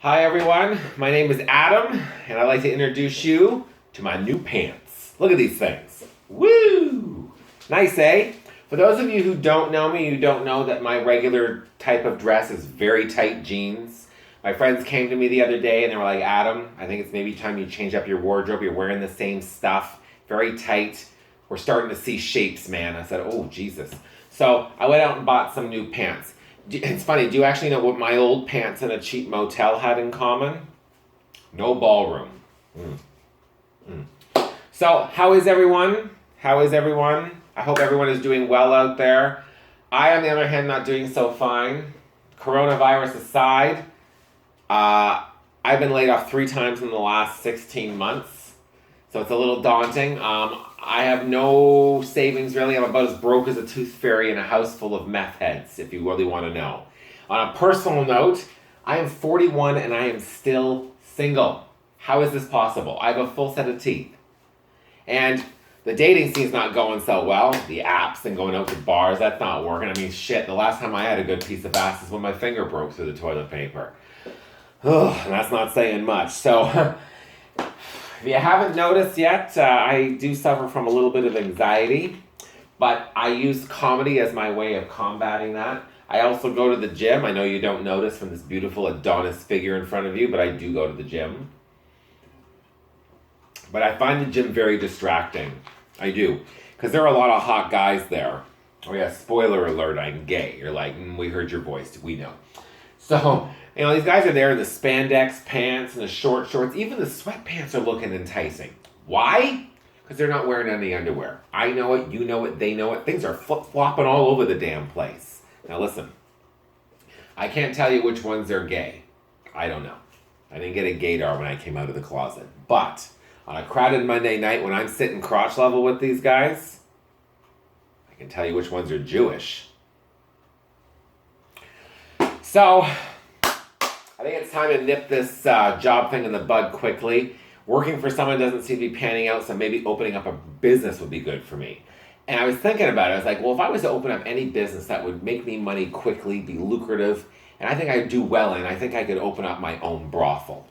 Hi everyone, my name is Adam, and I'd like to introduce you to my new pants. Look at these things. Woo! Nice, eh? For those of you who don't know me, you don't know that my regular type of dress is very tight jeans. My friends came to me the other day and they were like, Adam, I think it's maybe time you change up your wardrobe. You're wearing the same stuff, very tight. We're starting to see shapes, man. I said, oh, Jesus. So I went out and bought some new pants. It's funny, do you actually know what my old pants in a cheap motel had in common? No ballroom. So, how is everyone? How is everyone? I hope everyone is doing well out there. I, on the other hand, not doing so fine. Coronavirus aside, I've been laid off 3 times in the last 16 months. So it's a little daunting. I have no savings really. I'm about as broke as a tooth fairy in a house full of meth heads, if you really want to know. On a personal note, I am 41 and I am still single. How is this possible? I have a full set of teeth. And the dating scene's not going so well. The apps and going out to bars, that's not working. I mean, shit, the last time I had a good piece of ass is when my finger broke through the toilet paper. Ugh, and that's not saying much. So, if you haven't noticed yet, I do suffer from a little bit of anxiety, but I use comedy as my way of combating that. I also go to the gym. I know you don't notice from this beautiful Adonis figure in front of you, but I do go to the gym. But I find the gym very distracting. I do. Because there are a lot of hot guys there. Oh yeah, spoiler alert, I'm gay. You're like, we heard your voice. We know. So, these guys are there in the spandex pants and the short shorts. Even the sweatpants are looking enticing. Why? Because they're not wearing any underwear. I know it, you know it, they know it. Things are flip-flopping all over the damn place. Now listen, I can't tell you which ones are gay. I don't know. I didn't get a gaydar when I came out of the closet. But on a crowded Monday night when I'm sitting crotch level with these guys, I can tell you which ones are Jewish. So, I think it's time to nip this job thing in the bud quickly. Working for someone doesn't seem to be panning out, so maybe opening up a business would be good for me. And I was thinking about it. I was like, well, if I was to open up any business that would make me money quickly, be lucrative, and I think I'd do well in, I think I could open up my own brothel.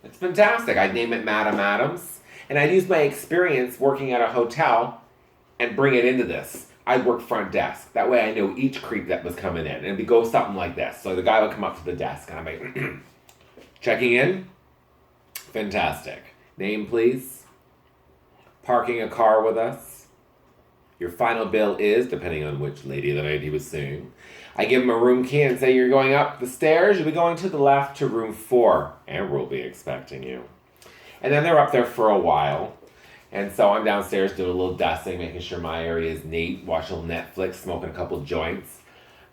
It's fantastic. I'd name it Madam Adams, and I'd use my experience working at a hotel and bring it into this. I'd work front desk. That way I know each creep that was coming in. And it'd go something like this. So the guy would come up to the desk and I'm like, checking in? Fantastic. Name, please? Parking a car with us? Your final bill is, depending on which lady of the night he was seeing. I give him a room key and say, you're going up the stairs. You'll be going to the left to room 4. And we'll be expecting you. And then they're up there for a while. And so I'm downstairs doing a little dusting, making sure my area is neat, watching a little Netflix, smoking a couple joints.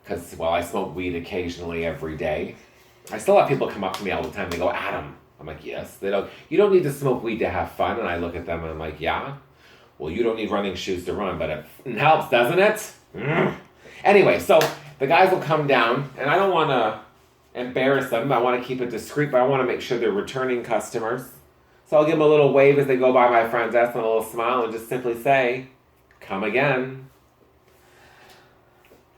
Because, well, I smoke weed occasionally every day. I still have people come up to me all the time. They go, Adam. I'm like, yes. You don't need to smoke weed to have fun. And I look at them and I'm like, yeah. Well, you don't need running shoes to run, but it helps, doesn't it? Anyway, so the guys will come down, and I don't want to embarrass them. I want to keep it discreet, but I want to make sure they're returning customers. So I'll give them a little wave as they go by my front desk and a little smile and just simply say, come again.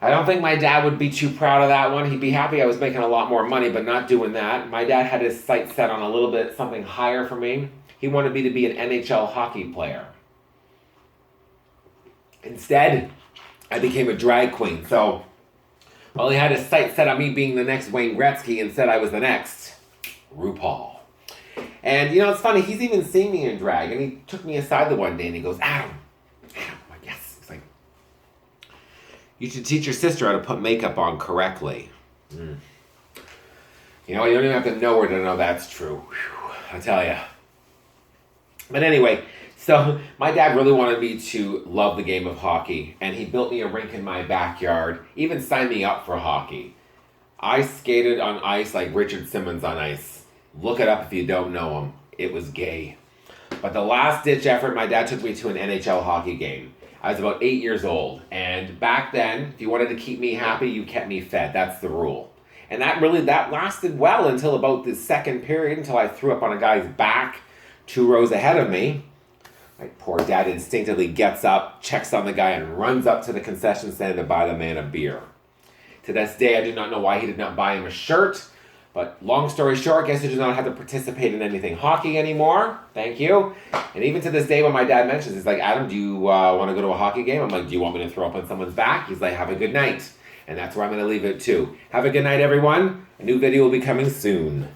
I don't think my dad would be too proud of that one. He'd be happy I was making a lot more money, but not doing that. My dad had his sights set on a little bit something higher for me. He wanted me to be an NHL hockey player. Instead, I became a drag queen. So, well, he had his sights set on me being the next Wayne Gretzky and said I was the next RuPaul. And, it's funny, he's even seen me in drag, and he took me aside the one day, and he goes, Adam. I'm like, yes. He's like, you should teach your sister how to put makeup on correctly. You don't even have to know her to know that's true. Whew, I tell you. But anyway, so my dad really wanted me to love the game of hockey, and he built me a rink in my backyard, even signed me up for hockey. I skated on ice like Richard Simmons on ice. Look it up if you don't know him. It was gay. But the last ditch effort, my dad took me to an NHL hockey game. I was about 8 years old. And back then, if you wanted to keep me happy, you kept me fed. That's the rule. And that lasted well until about the second period, until I threw up on a guy's back 2 rows ahead of me. My poor dad instinctively gets up, checks on the guy, and runs up to the concession stand to buy the man a beer. To this day, I do not know why he did not buy him a shirt, But long story short, guess who does not have to participate in anything hockey anymore? Thank you. And even to this day, when my dad mentions, he's like, Adam, do you want to go to a hockey game? I'm like, do you want me to throw up on someone's back? He's like, have a good night. And that's where I'm going to leave it too. Have a good night, everyone. A new video will be coming soon.